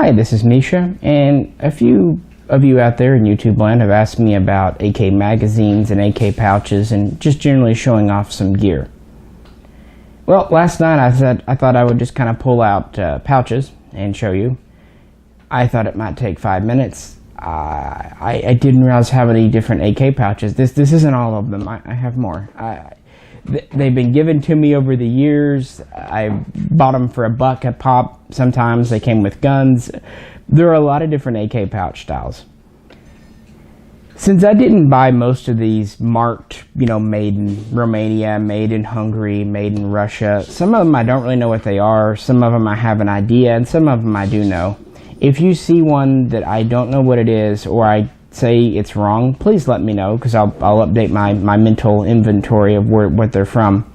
Hi, this is Misha, and a few of you out there in YouTube land have asked me about AK magazines and AK pouches and just generally showing off some gear. Well, last night I thought I would just kind of pull out pouches and show you. I thought it might take 5 minutes. I didn't realize how many different AK pouches. This isn't all of them. I have more. They've been given to me over the years. I bought them for $1 a pop. Sometimes they came with guns. There are a lot of different AK pouch styles. Since I didn't buy most of these marked, made in Romania, made in Hungary, made in Russia, some of them I don't really know what they are. Some of them I have an idea, and some of them I do know. If you see one that I don't know what it is, or I say it's wrong, please let me know, because I'll update my mental inventory of what they're from.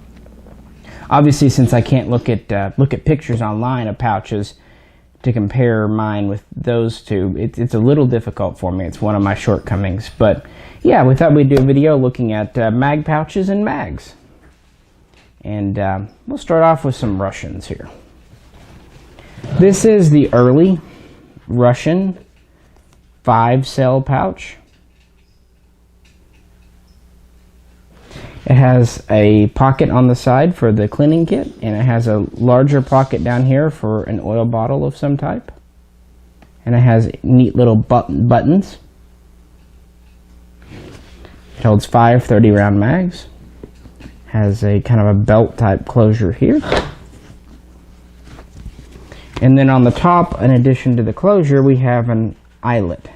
Obviously, since I can't look at pictures online of pouches to compare mine with those two, it's a little difficult for me. It's one of my shortcomings. But yeah, we thought we'd do a video looking at mag pouches and mags. And we'll start off with some Russians here. This is the early Russian 5-cell pouch. It has a pocket on the side for the cleaning kit, and it has a larger pocket down here for an oil bottle of some type. And it has neat little buttons. It holds 5 30-round mags. Has a kind of a belt type closure here. And then on the top, in addition to the closure, we have an eyelet,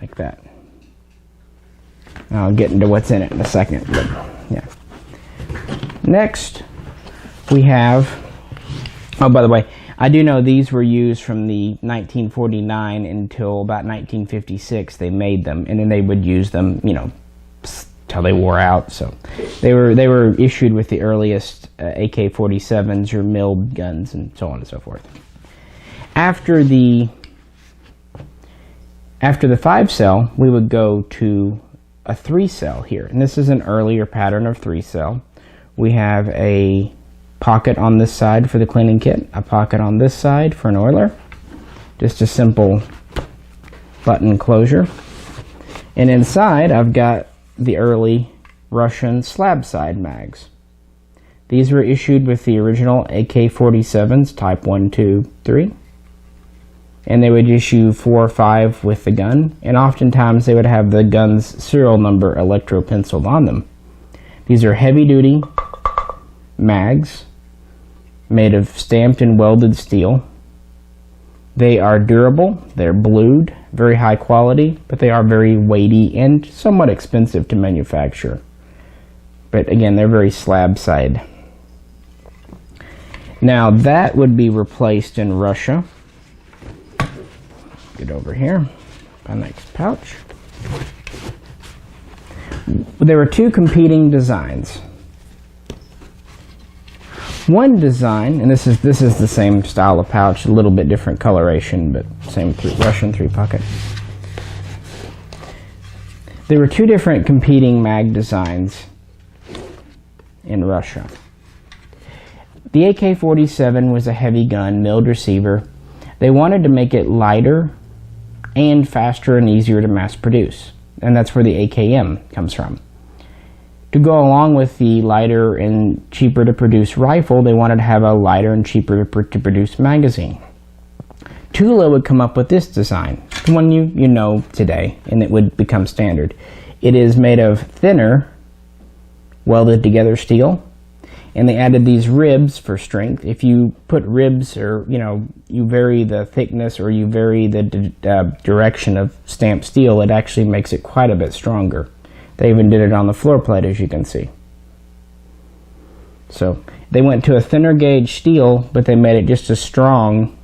like that. I'll get into what's in it in a second, but yeah. Next, we have, oh, by the way, I do know these were used from the 1949 until about 1956. They made them, and then they would use them, till they wore out. So they were issued with the earliest AK47s or milled guns and so on and so forth. After the 5-cell, we would go to a 3-cell here, and this is an earlier pattern of 3-cell. We have a pocket on this side for the cleaning kit, a pocket on this side for an oiler, just a simple button closure. And inside I've got the early Russian slab side mags. These were issued with the original AK-47s type 1, 2, 3. And they would issue 4 or 5 with the gun, and oftentimes they would have the gun's serial number electro-penciled on them. These are heavy-duty mags made of stamped and welded steel. They are durable, they're blued, very high quality, but they are very weighty and somewhat expensive to manufacture. But again, they're very slab side. Now that would be replaced in Russia. Get over here, my next pouch. There were 2 competing designs. One design, and this is the same style of pouch, a little bit different coloration, but same Russian 3-pocket. There were 2 different competing mag designs in Russia. The AK-47 was a heavy gun, milled receiver. They wanted to make it lighter and faster and easier to mass produce, and that's where the AKM comes from. To go along with the lighter and cheaper to produce rifle, they wanted to have a lighter and cheaper to produce magazine. Tula would come up with this design, the one you know today, and it would become standard. It is made of thinner, welded together steel, and they added these ribs for strength. If you put ribs, or you vary the thickness or you vary the direction of stamped steel, it actually makes it quite a bit stronger. They even did it on the floor plate, as you can see. So they went to a thinner gauge steel, but they made it just as strong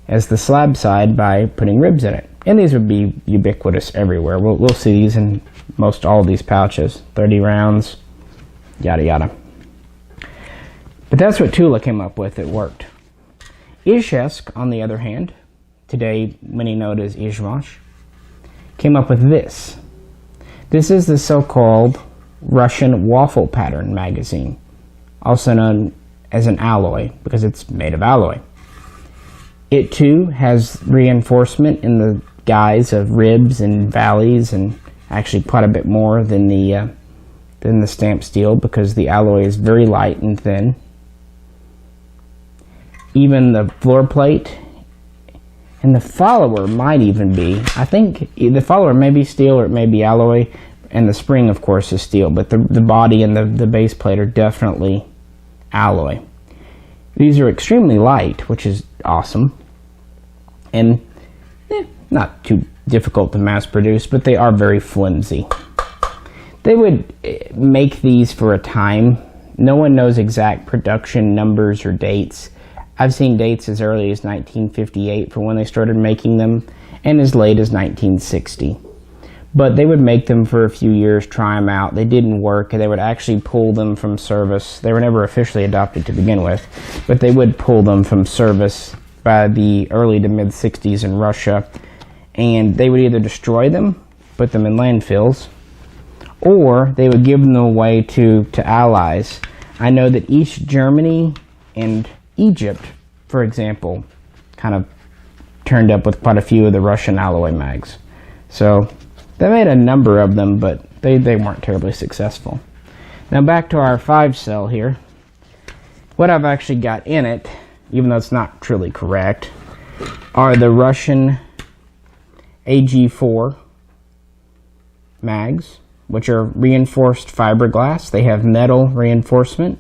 as the slab side by putting ribs in it. And these would be ubiquitous everywhere. We'll see these in most all of these pouches. 30 rounds, yada yada. But that's what Tula came up with. It worked. Izhevsk, on the other hand, today many know it as Izhmash, came up with this. This is the so-called Russian waffle pattern magazine, also known as an alloy because it's made of alloy. It too has reinforcement in the guise of ribs and valleys, and actually quite a bit more than the stamped steel, because the alloy is very light and thin. Even the floor plate and the follower might even be, I think the follower may be steel or it may be alloy, and the spring of course is steel, but the body and the base plate are definitely alloy. These are extremely light, which is awesome, and not too difficult to mass produce, but they are very flimsy. They would make these for a time. No one knows exact production numbers or dates. I've seen dates as early as 1958 for when they started making them, and as late as 1960. But they would make them for a few years, try them out. They didn't work, and they would actually pull them from service. They were never officially adopted to begin with, but they would pull them from service by the early to mid 60s in Russia, and they would either destroy them, put them in landfills, or they would give them away to allies. I know that East Germany and Egypt, for example, kind of turned up with quite a few of the Russian alloy mags. So they made a number of them, but they weren't terribly successful. Now back to our 5-cell here. What I've actually got in it, even though it's not truly correct, are the Russian AG4 mags, which are reinforced fiberglass. They have metal reinforcement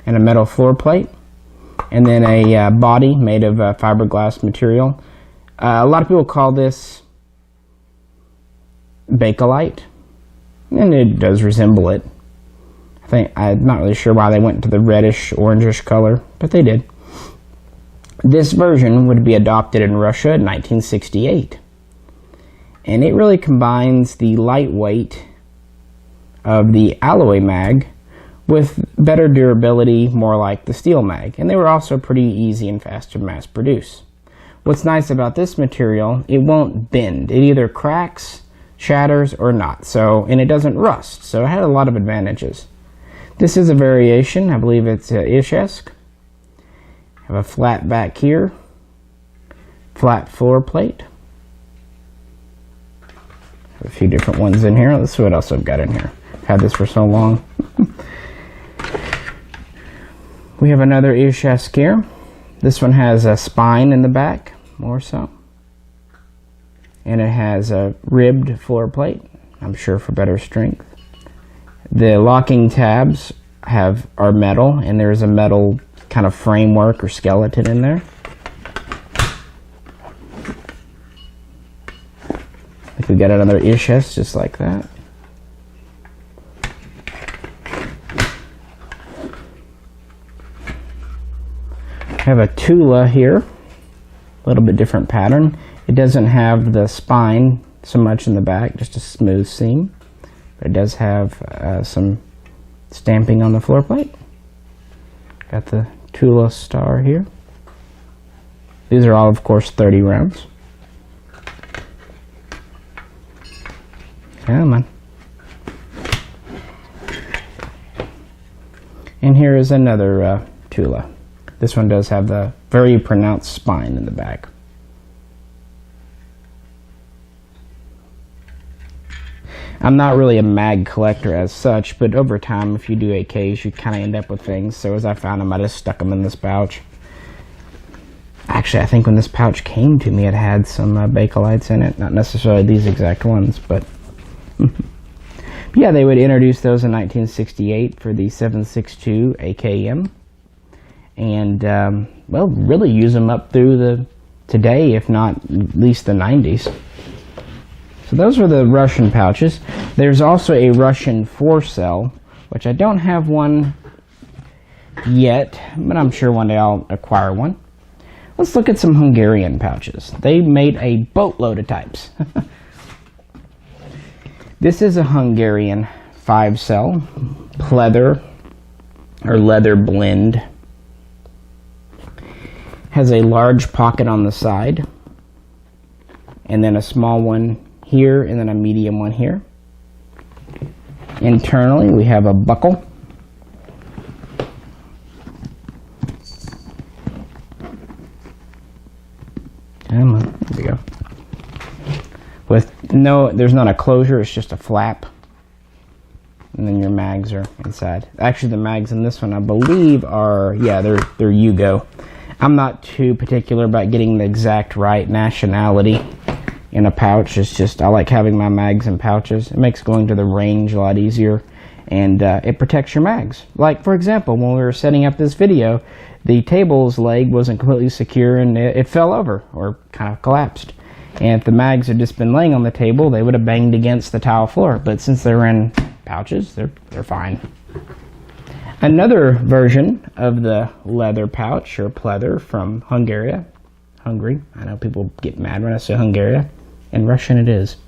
and a metal floor plate, and then a body made of fiberglass material. A lot of people call this Bakelite, and it does resemble it. I'm not really sure why they went to the reddish, orangish color, but they did. This version would be adopted in Russia in 1968, and it really combines the lightweight of the alloy mag with better durability, more like the steel mag, and they were also pretty easy and fast to mass produce. What's nice about this material, it won't bend. It either cracks, shatters, or not, and it doesn't rust, so it had a lot of advantages. This is a variation, I believe it's Ishesk. Have a flat back here, flat floor plate. Have a few different ones in here. Let's see what else I've got in here. I've had this for so long. We have another Ishesk here. This one has a spine in the back, more so. And it has a ribbed floor plate, I'm sure for better strength. The locking tabs are metal, and there's a metal kind of framework or skeleton in there. I think we got another Ishesk just like that. I have a Tula here, a little bit different pattern. It doesn't have the spine so much in the back, just a smooth seam, but it does have some stamping on the floor plate. Got the Tula star here. These are all, of course, 30 rounds. Come on. And here is another Tula. This one does have the very pronounced spine in the back. I'm not really a mag collector as such, but over time, if you do AKs, you kind of end up with things. So as I found them, I just stuck them in this pouch. Actually, I think when this pouch came to me, it had some Bakelites in it. Not necessarily these exact ones, but yeah, they would introduce those in 1968 for the 762 AKM. And, well, really use them up through today, if not at least the 90s. So those were the Russian pouches. There's also a Russian 4-cell, which I don't have one yet, but I'm sure one day I'll acquire one. Let's look at some Hungarian pouches. They made a boatload of types. This is a Hungarian 5-cell pleather or leather blend. Has a large pocket on the side, and then a small one here, and then a medium one here. Internally, we have a buckle. No, there's not a closure, it's just a flap. And then your mags are inside. Actually, the mags in this one, I believe, are, yeah, they're Yugo. I'm not too particular about getting the exact right nationality in a pouch. It's just, I like having my mags in pouches. It makes going to the range a lot easier, and it protects your mags. Like, for example, when we were setting up this video, the table's leg wasn't completely secure and it fell over, or kind of collapsed. And if the mags had just been laying on the table, they would have banged against the tile floor. But since they're in pouches, they're fine. Another version of the leather pouch, or pleather, from Hungary. I know people get mad when I say Hungary. In Russian it is.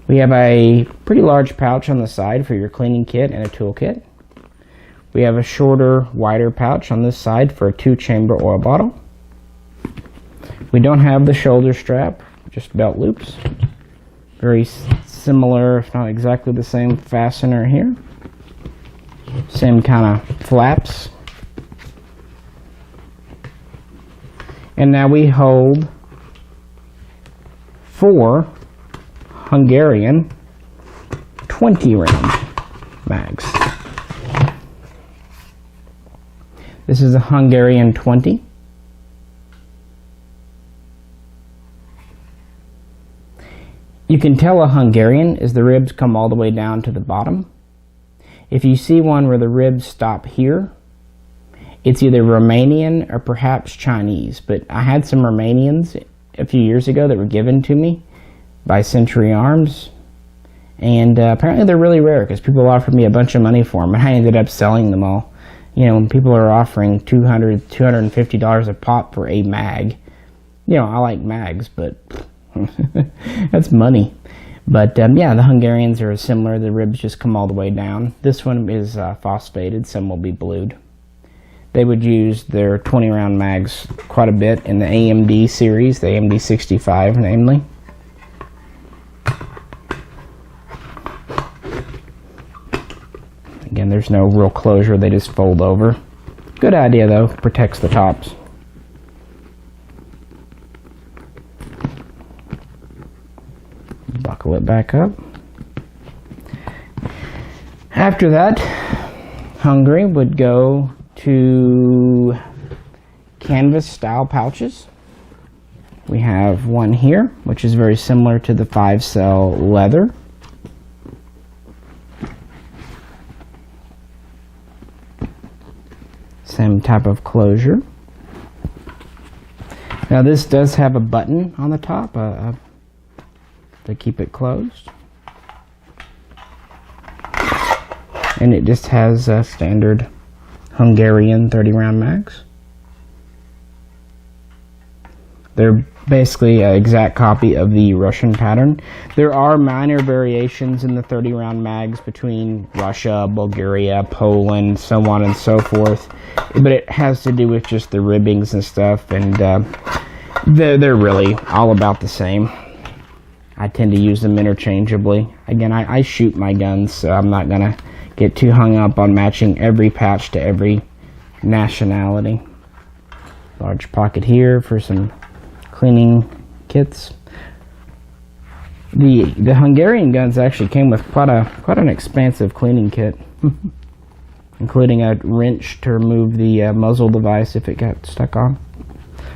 We have a pretty large pouch on the side for your cleaning kit and a tool kit. We have a shorter, wider pouch on this side for a 2-chamber oil bottle. We don't have the shoulder strap, just belt loops. Very similar, if not exactly the same fastener here. Same kind of flaps. And now we hold 4 Hungarian 20-round mags. This is a Hungarian 20. You can tell a Hungarian as the ribs come all the way down to the bottom. If you see one where the ribs stop here, it's either Romanian or perhaps Chinese. But I had some Romanians a few years ago that were given to me by Century Arms, and apparently they're really rare because people offered me a bunch of money for them, and I ended up selling them all. You know, when people are offering $200, $250 a pop for a mag, you know, I like mags, but that's money. But yeah, the Hungarians are similar. The ribs just come all the way down. This one is phosphated, some will be blued. They would use their 20-round mags quite a bit in the AMD series, the AMD 65 namely. Again, there's no real closure, they just fold over. Good idea though, protects the tops. Buckle it back up. After that, Hungary would go to canvas style pouches. We have one here, which is very similar to the 5-cell leather. Same type of closure. Now this does have a button on the top to keep it closed. And it just has a standard Hungarian 30-round mags. They're basically an exact copy of the Russian pattern. There are minor variations in the 30-round mags between Russia, Bulgaria, Poland, so on and so forth. But it has to do with just the ribbings and stuff, and they're really all about the same. I tend to use them interchangeably. Again, I shoot my guns, so I'm not going to get too hung up on matching every pouch to every nationality. Large pocket here for some cleaning kits. The Hungarian guns actually came with quite an expansive cleaning kit, including a wrench to remove the muzzle device if it got stuck on.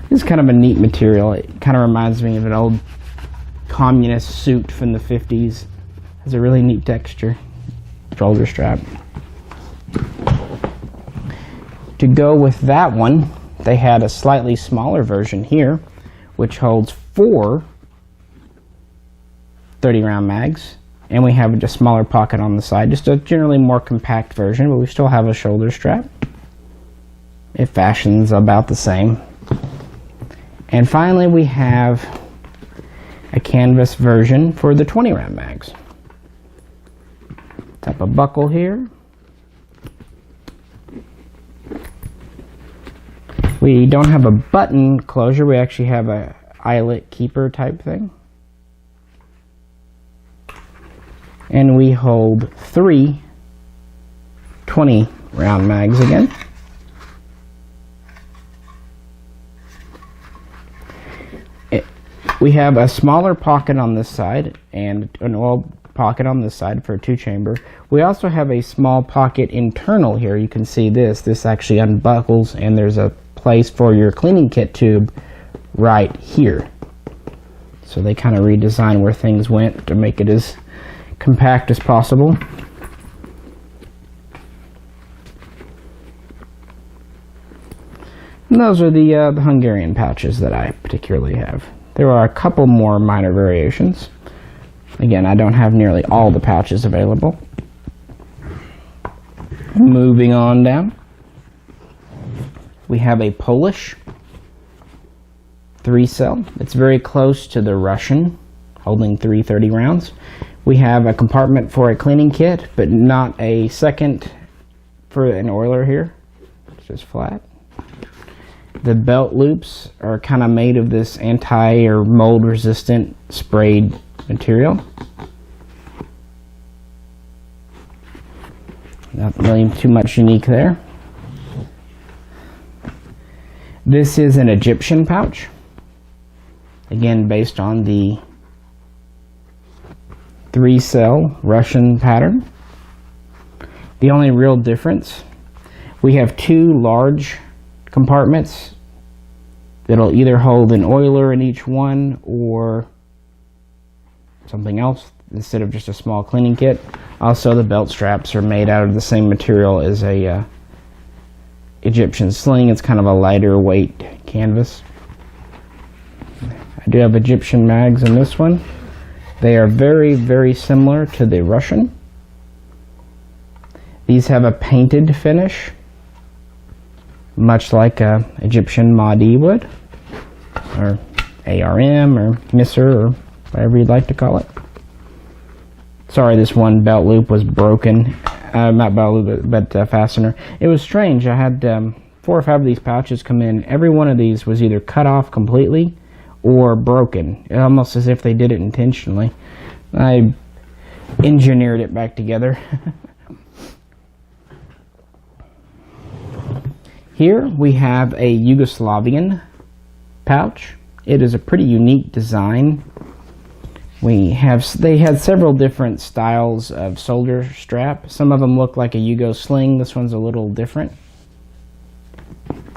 This is kind of a neat material. It kind of reminds me of an old communist suit from the 50s. Has a really neat texture. Shoulder strap. To go with that one, they had a slightly smaller version here, which holds 4 30-round mags, and we have a smaller pocket on the side, just a generally more compact version, but we still have a shoulder strap. It fashions about the same. And finally we have a canvas version for the 20-round mags. Type of buckle here. We don't have a button closure, we actually have a eyelet keeper type thing. And we hold 3 20-round mags again. We have a smaller pocket on this side and an oil pocket on this side for a 2-chamber. We also have a small pocket internal here. You can see this actually unbuckles, and there's a place for your cleaning kit tube right here. So they kind of redesigned where things went to make it as compact as possible. And those are the Hungarian pouches that I particularly have. There are a couple more minor variations. Again, I don't have nearly all the pouches available. Moving on down, we have a Polish 3-cell. It's very close to the Russian, holding 330 rounds. We have a compartment for a cleaning kit, but not a second for an oiler here. It's just flat. The belt loops are kind of made of this anti or mold resistant sprayed material. Not really too much unique there. This is an Egyptian pouch, again based on the 3-cell Russian pattern. The only real difference, we have 2 large compartments that'll either hold an oiler in each one or something else instead of just a small cleaning kit. Also, the belt straps are made out of the same material as a Egyptian sling. It's kind of a lighter weight canvas. I do have Egyptian mags in this one. They are very, very similar to the Russian. These have a painted finish, much like a Egyptian Mahdi would, or ARM, or Misr, or whatever you'd like to call it. Sorry, this one belt loop was broken. Not belt loop, but fastener. It was strange. I had 4 or 5 of these pouches come in. Every one of these was either cut off completely or broken, almost as if they did it intentionally. I engineered it back together. Here we have a Yugoslavian pouch. It is a pretty unique design. They had several different styles of shoulder strap. Some of them look like a Yugo sling. This one's a little different.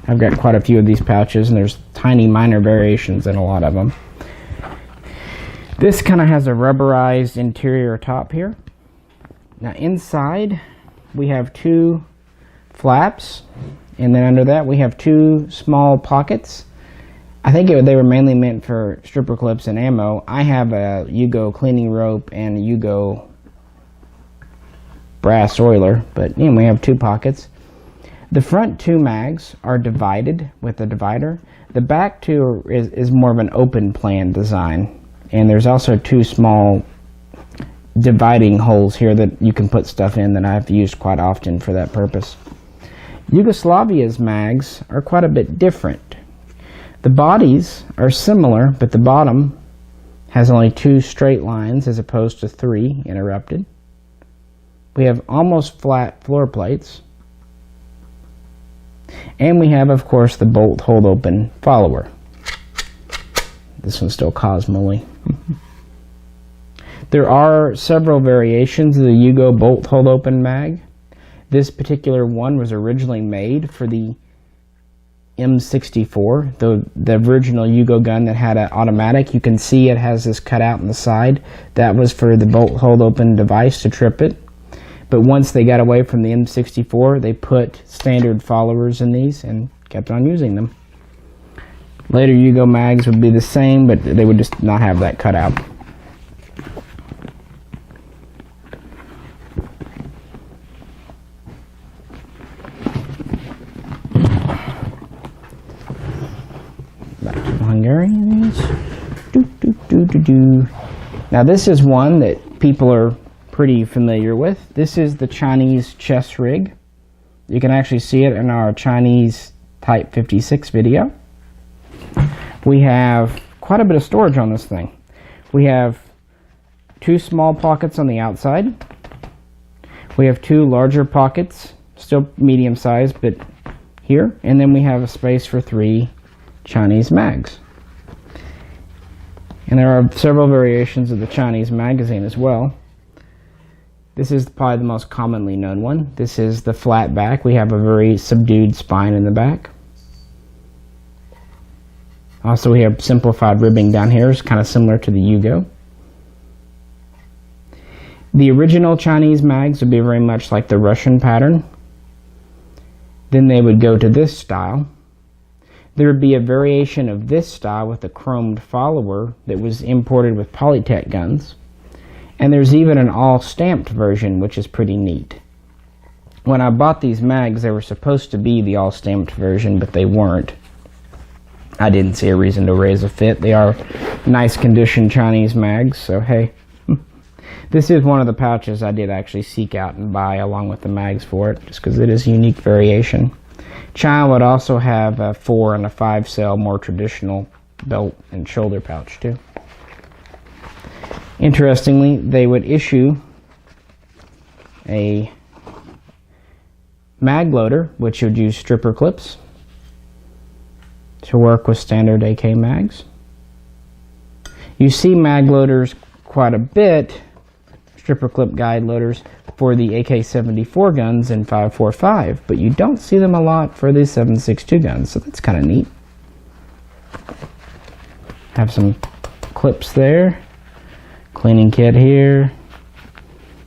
I've got quite a few of these pouches, and there's tiny minor variations in a lot of them. This kind of has a rubberized interior top here. Now inside we have 2 flaps, and then under that we have 2 small pockets. I think they were mainly meant for stripper clips and ammo. I have a Yugo cleaning rope and a Yugo brass oiler, but anyway, we have 2 pockets. The front 2 mags are divided with a divider. The back 2 is more of an open plan design, and there's also 2 small dividing holes here that you can put stuff in that I've used quite often for that purpose. Yugoslavia's mags are quite a bit different. The bodies are similar, but the bottom has only 2 straight lines as opposed to 3 interrupted. We have almost flat floor plates. And we have, of course, the bolt hold open follower. This one's still Cosmo-y. There are several variations of the Yugo bolt hold open mag. This particular one was originally made for the M64, the original Yugo gun that had an automatic. You can see it has this cutout on the side. That was for the bolt hold open device to trip it. But once they got away from the M64, they put standard followers in these and kept on using them. Later Yugo mags would be the same, but they would just not have that cutout. Hungarians. Now this is one that people are pretty familiar with. This is the Chinese chest rig. You can actually see it in our Chinese Type 56 video. We have quite a bit of storage on this thing. We have 2 small pockets on the outside. We have 2 larger pockets, still medium sized, but here. And then we have a space for 3 Chinese mags. And there are several variations of the Chinese magazine as well. This is probably the most commonly known one. This is the flat back. We have a very subdued spine in the back. Also, we have simplified ribbing down here. It's kind of similar to the Yugo. The original Chinese mags would be very much like the Russian pattern. Then they would go to this style. There would be a variation of this style with a chromed follower that was imported with Polytech guns. And there's even an all-stamped version, which is pretty neat. When I bought these mags, they were supposed to be the all-stamped version, but they weren't. I didn't see a reason to raise a fit. They are nice condition Chinese mags, so hey. This is one of the pouches I did actually seek out and buy along with the mags for it, just because it is a unique variation. China would also have a 4 and a 5 cell, more traditional belt and shoulder pouch too. Interestingly, they would issue a mag loader, which would use stripper clips to work with standard AK mags. You see mag loaders quite a bit, stripper clip guide loaders, for the AK-74 guns in 5.45, but you don't see them a lot for the 7.62 guns, so that's kind of neat. Have some clips there, cleaning kit here,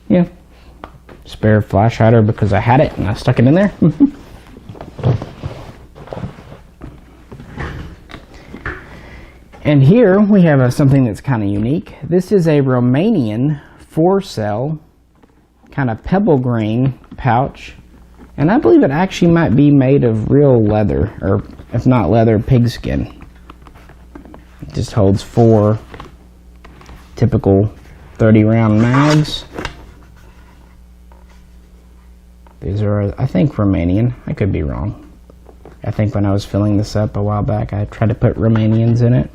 yeah, spare flash hider because I had it and I stuck it in there. And here we have something that's kind of unique. This is a Romanian 4-cell kind of pebble grain pouch, and I believe it actually might be made of real leather, or if not leather, pigskin. It just holds 4 typical 30-round mags. These are, I think, Romanian. I could be wrong. I think when I was filling this up a while back, I tried to put Romanians in it.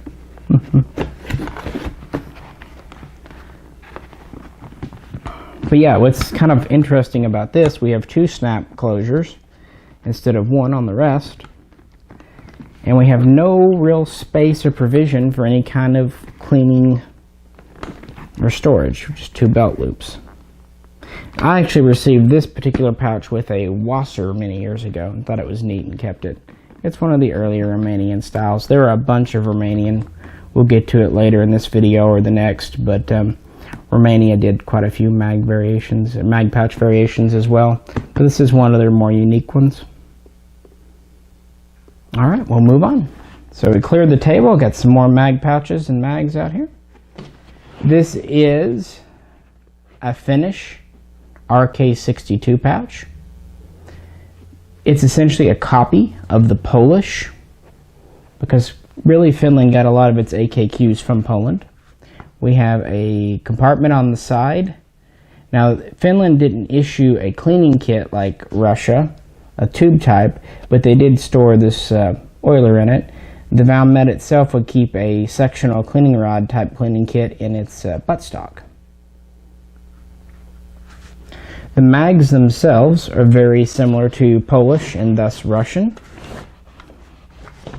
But yeah, what's kind of interesting about this, we have 2 snap closures instead of 1 on the rest. And we have no real space or provision for any kind of cleaning or storage, just 2 belt loops. I actually received this particular pouch with a wasser many years ago and thought it was neat and kept it. It's one of the earlier Romanian styles. There are a bunch of Romanian. We'll get to it later in this video or the next, but Romania did quite a few mag variations, mag pouch variations as well. But this is one of their more unique ones. All right, we'll move on. So we cleared the table, got some more mag pouches and mags out here. This is a Finnish RK62 pouch. It's essentially a copy of the Polish, because really Finland got a lot of its AKQs from Poland. We have a compartment on the side. Now, Finland didn't issue a cleaning kit like Russia, a tube type, but they did store this oiler in it. The Valmet itself would keep a sectional cleaning rod type cleaning kit in its buttstock. The mags themselves are very similar to Polish and thus Russian.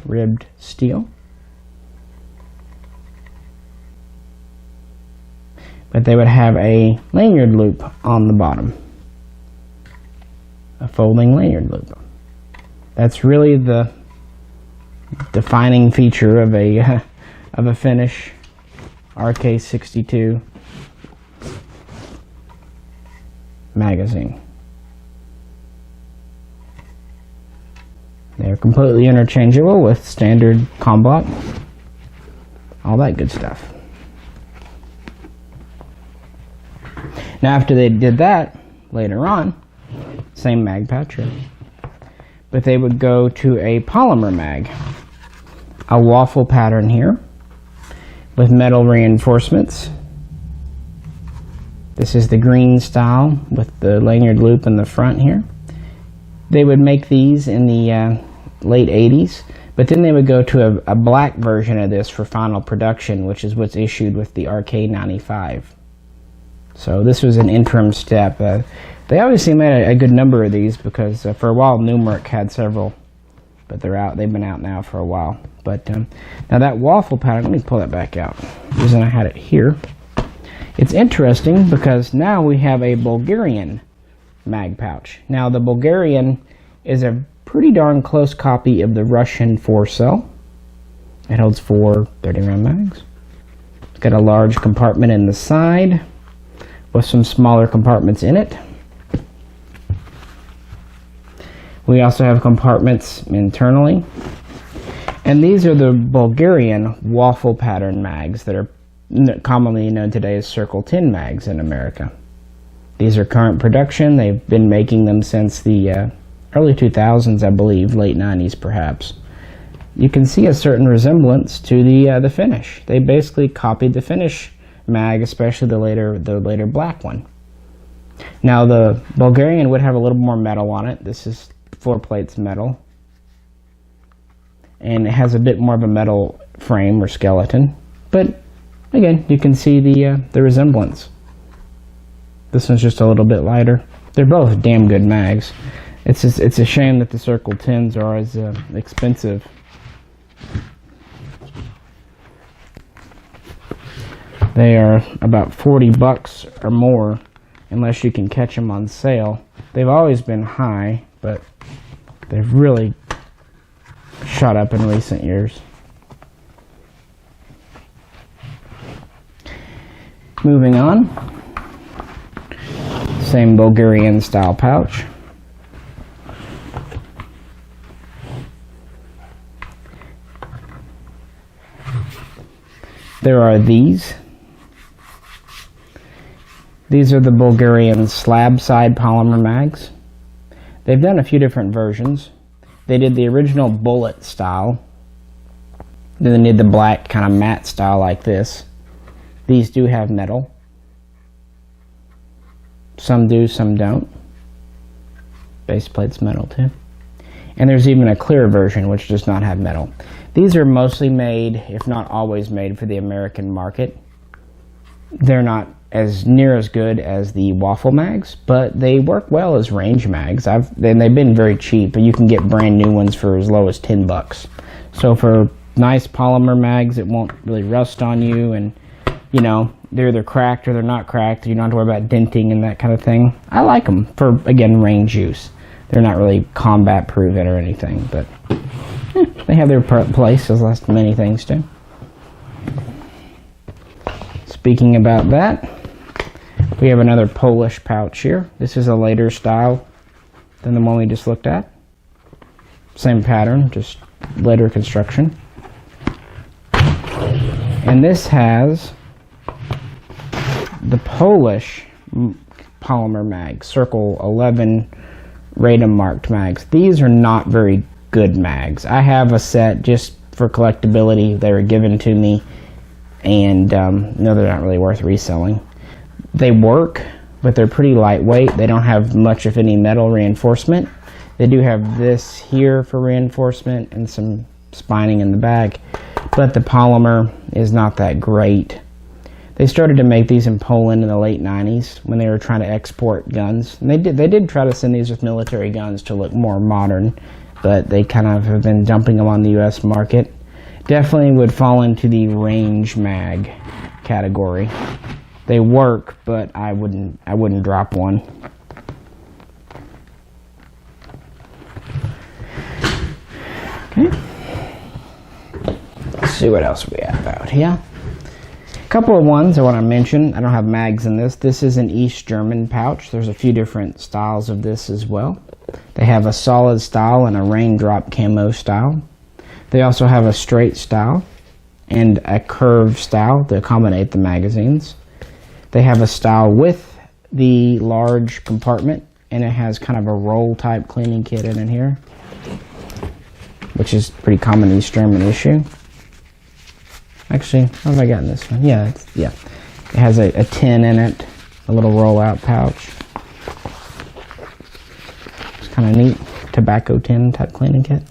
Ribbed steel. But they would have a lanyard loop on the bottom. A folding lanyard loop. That's really the defining feature of a Finnish RK62 magazine. They're completely interchangeable with standard comm block, all that good stuff. Now after they did that, later on, same mag pouch here, but they would go to a polymer mag, a waffle pattern here with metal reinforcements. This is the green style with the lanyard loop in the front here. They would make these in the late 80s, but then they would go to a black version of this for final production, which is what's issued with the RK95. So this was an interim step. They obviously made a good number of these because for a while Numeric had several, but they're out. They've been out now for a while. But now that waffle pattern, let me pull that back out. The reason I had it here, it's interesting because now we have a Bulgarian mag pouch. Now the Bulgarian is a pretty darn close copy of the Russian 4-cell. It holds 4 30-round mags. It's got a large compartment in the side with some smaller compartments in it. We also have compartments internally. And these are the Bulgarian waffle pattern mags that are commonly known today as Circle Tin mags in America. These are current production. They've been making them since the early 2000s, I believe, late 90s perhaps. You can see a certain resemblance to the Finnish. They basically copied the Finnish mag, especially the later black one. Now the Bulgarian would have a little more metal on it. This is floor plates metal, and it has a bit more of a metal frame or skeleton. But again, you can see the resemblance. This one's just a little bit lighter. They're both damn good mags. It's a shame that the Circle Tins are as expensive. They are about 40 bucks or more unless you can catch them on sale. They've always been high, but they've really shot up in recent years. Moving on, same Bulgarian style pouch. There are these. These are the Bulgarian slab side polymer mags. They've done a few different versions. They did the original bullet style. Then they did the black kind of matte style like this. These do have metal. Some do, some don't. Base plate's metal too. And there's even a clear version which does not have metal. These are mostly made, if not always made, for the American market. They're not as near as good as the waffle mags, but they work well as range mags. And they've been very cheap, but you can get brand new ones for as low as 10 bucks. So for nice polymer mags, it won't really rust on you, and you know, they're either cracked or they're not cracked. You don't have to worry about denting and that kind of thing. I like them for, again, range use. They're not really combat proven or anything, but they have their place, as many things do. Speaking about that, we have another Polish pouch here. This is a later style than the one we just looked at. Same pattern, just later construction. And this has the Polish polymer mags, Circle 11 Radom marked mags. These are not very good mags. I have a set just for collectability. They were given to me, and no, they're not really worth reselling. They work, but they're pretty lightweight. They don't have much, if any, metal reinforcement. They do have this here for reinforcement and some spining in the back, but the polymer is not that great. They started to make these in Poland in the late 90s when they were trying to export guns. And they did try to send these with military guns to look more modern, but they kind of have been dumping them on the US market. Definitely would fall into the range mag category. They work, but I wouldn't drop one. Okay. Let's see what else we have out here. A couple of ones I want to mention. I don't have mags in this. This is an East German pouch. There's a few different styles of this as well. They have a solid style and a raindrop camo style. They also have a straight style and a curved style to accommodate the magazines. They have a style with the large compartment, and it has kind of a roll type cleaning kit in here, which is pretty common East German issue. Actually, what have I got in this one? Yeah, it has a tin in it, a little roll-out pouch. It's kind of neat, tobacco tin type cleaning kit.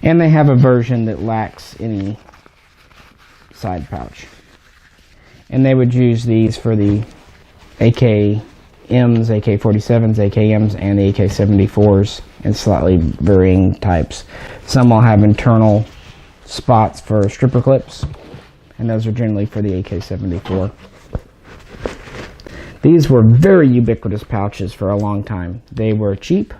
And they have a version that lacks any side pouch. And they would use these for the AK47 M's, AK47s, AKMs, and the AK74s in slightly varying types. Some will have internal spots for stripper clips, and those are generally for the AK74. These were very ubiquitous pouches for a long time. They were cheap,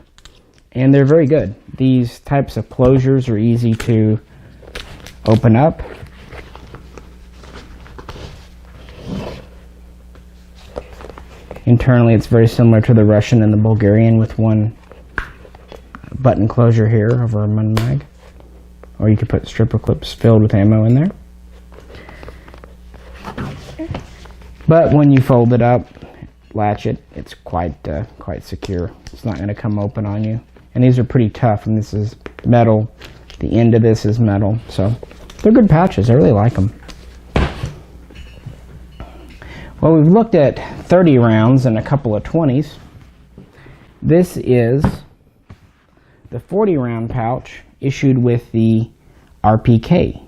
and they're very good. These types of closures are easy to open up. Internally, it's very similar to the Russian and the Bulgarian, with one button closure here over one mag. Or you could put stripper clips filled with ammo in there. But when you fold it up, latch it, it's quite secure. It's not going to come open on you. And these are pretty tough, and this is metal. The end of this is metal, so they're good pouches. I really like them. Well, we've looked at 30 rounds and a couple of 20s. This is the 40 round pouch issued with the RPK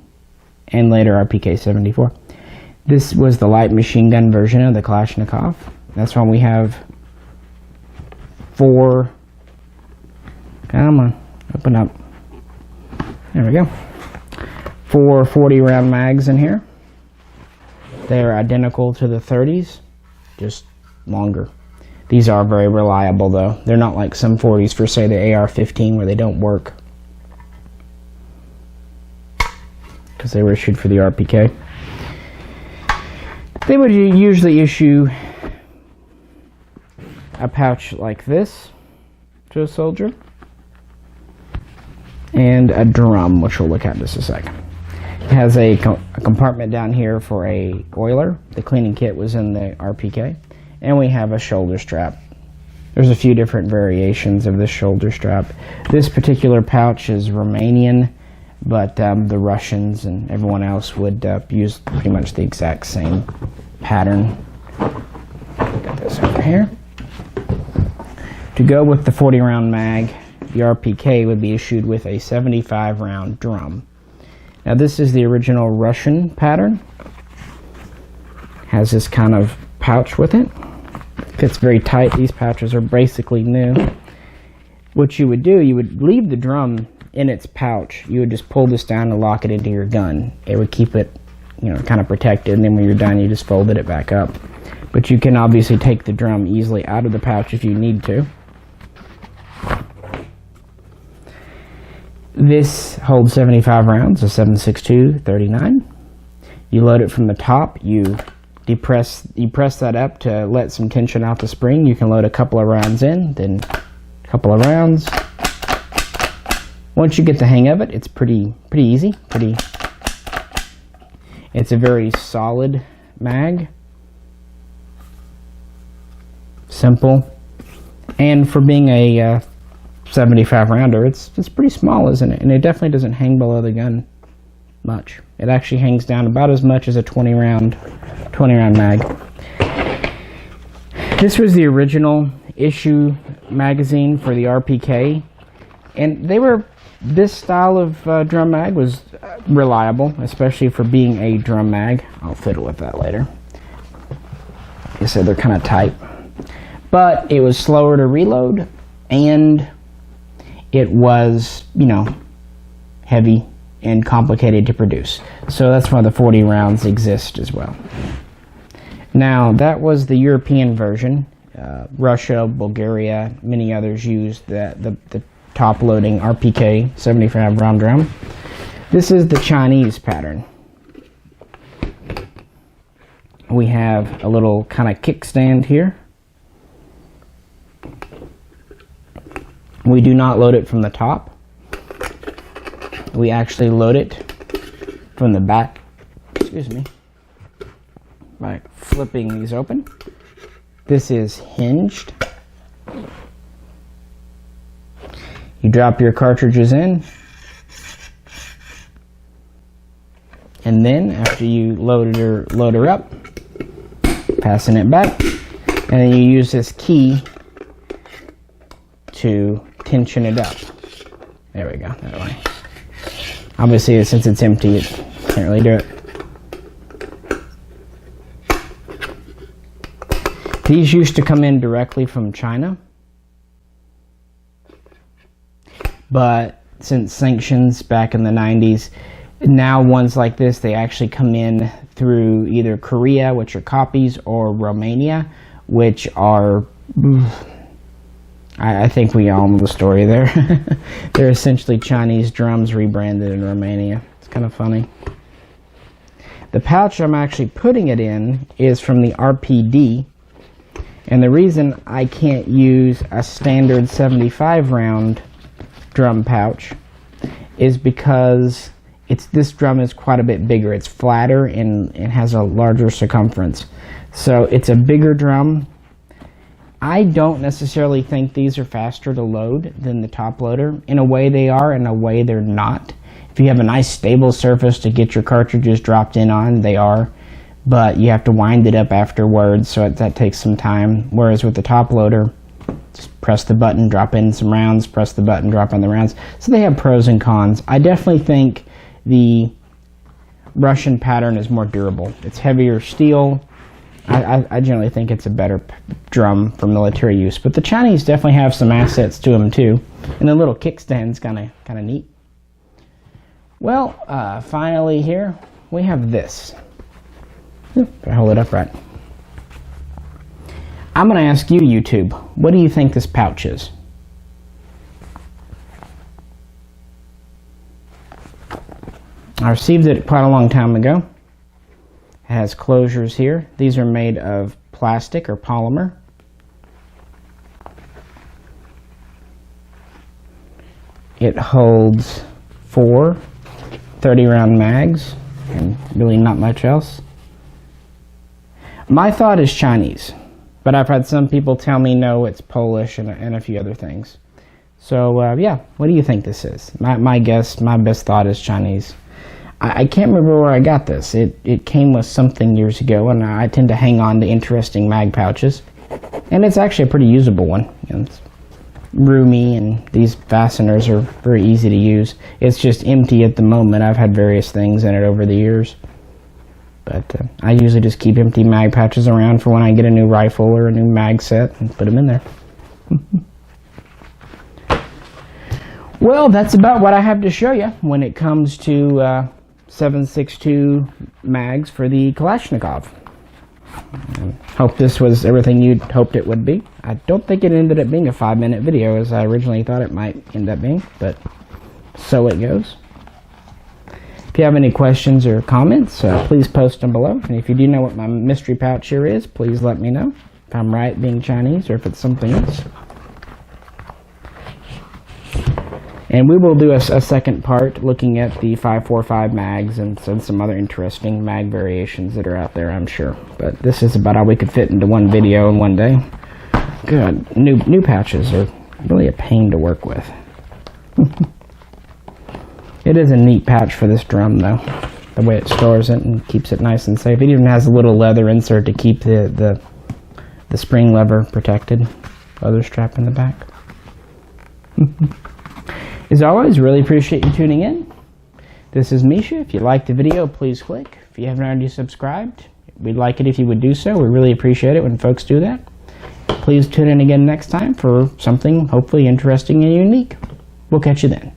and later RPK 74. This was the light machine gun version of the Kalashnikov. That's why we have 4, come on, open up. There we go. 4 40 round mags in here. They're identical to the 30s, just longer. These are very reliable though. They're not like some 40s for, say, the AR-15 where they don't work, because they were issued for the RPK. They would usually issue a pouch like this to a soldier, and a drum, which we'll look at in just a second. It has a compartment down here for a oiler. The cleaning kit was in the RPK. And we have a shoulder strap. There's a few different variations of this shoulder strap. This particular pouch is Romanian, but the Russians and everyone else would use pretty much the exact same pattern. Got this over here. To go with the 40 round mag, the RPK would be issued with a 75 round drum. Now this is the original Russian pattern. Has this kind of pouch with it. Fits very tight. These pouches are basically new. What you would do, you would leave the drum in its pouch. You would just pull this down and lock it into your gun. It would keep it, you know, kind of protected, and then when you're done, you just folded it back up. But you can obviously take the drum easily out of the pouch if you need to. This holds 75 rounds, a 7.62 39. You load it from the top. You press that up to let some tension out the spring. You can load a couple of rounds in, then a couple of rounds. Once you get the hang of it, it's pretty easy. It's a very solid mag. Simple. And for being a 75 rounder, it's pretty small, isn't it? And it definitely doesn't hang below the gun much. It actually hangs down about as much as a 20 round mag. This was the original issue magazine for the RPK, and this style of drum mag was reliable, especially for being a drum mag. I'll fiddle with that later. Like I said, they're kind of tight, but it was slower to reload, and it was, you know, heavy and complicated to produce. So that's why the 40 rounds exist as well. Now, that was the European version. Russia, Bulgaria, many others used the top loading RPK 75 round drum. This is the Chinese pattern. We have a little kind of kickstand here. We do not load it from the top. We actually load it from the back, by flipping these open. This is hinged. You drop your cartridges in, and then after you load your loader up, passing it back, and then you use this key to tension it up. There we go, that way. Obviously, since it's empty, it can't really do it. These used to come in directly from China, but since sanctions back in the 90s, now ones like this, they actually come in through either Korea, which are copies, or Romania, which are, I think we all know the story there. They're essentially Chinese drums rebranded in Romania. It's kind of funny. The pouch I'm actually putting it in is from the RPD, and the reason I can't use a standard 75 round drum pouch is because this drum is quite a bit bigger. It's flatter and it has a larger circumference. So it's a bigger drum. I don't necessarily think these are faster to load than the top loader. In a way they are, in a way they're not. If you have a nice stable surface to get your cartridges dropped in on, they are. But you have to wind it up afterwards, so that takes some time. Whereas with the top loader, just press the button, drop in some rounds, press the button, drop in the rounds. So they have pros and cons. I definitely think the Russian pattern is more durable. It's heavier steel. I generally think it's a better drum for military use. But the Chinese definitely have some assets to them too. And the little kickstand's kind of neat. Well, finally here, we have this. If I hold it upright. I'm going to ask you, YouTube, what do you think this pouch is? I received it quite a long time ago. It has closures here. These are made of plastic or polymer. It holds 4 30-round mags and really not much else. My thought is Chinese, but I've had some people tell me no, it's Polish and a few other things. So yeah, what do you think this is? My guess, my best thought is Chinese. I can't remember where I got this. It came with something years ago, and I tend to hang on to interesting mag pouches. And it's actually a pretty usable one. You know, it's roomy, and these fasteners are very easy to use. It's just empty at the moment. I've had various things in it over the years. But I usually just keep empty mag pouches around for when I get a new rifle or a new mag set and put them in there. Well, that's about what I have to show you when it comes to 7.62 mags for the Kalashnikov. Hope this was everything you'd hoped it would be. I don't think it ended up being a 5-minute video as I originally thought it might end up being, but so it goes. If you have any questions or comments, please post them below. And if you do know what my mystery pouch here is, please let me know. If I'm right being Chinese or if it's something else. And we will do a second part looking at the 5.45 mags and some other interesting mag variations that are out there, I'm sure. But this is about all we could fit into one video in one day. Good. New pouches are really a pain to work with. It is a neat pouch for this drum, though. The way it stores it and keeps it nice and safe. It even has a little leather insert to keep the spring lever protected. Leather strap in the back. As always, really appreciate you tuning in. This is Misha. If you liked the video, please click. If you haven't already subscribed, we'd like it if you would do so. We really appreciate it when folks do that. Please tune in again next time for something hopefully interesting and unique. We'll catch you then.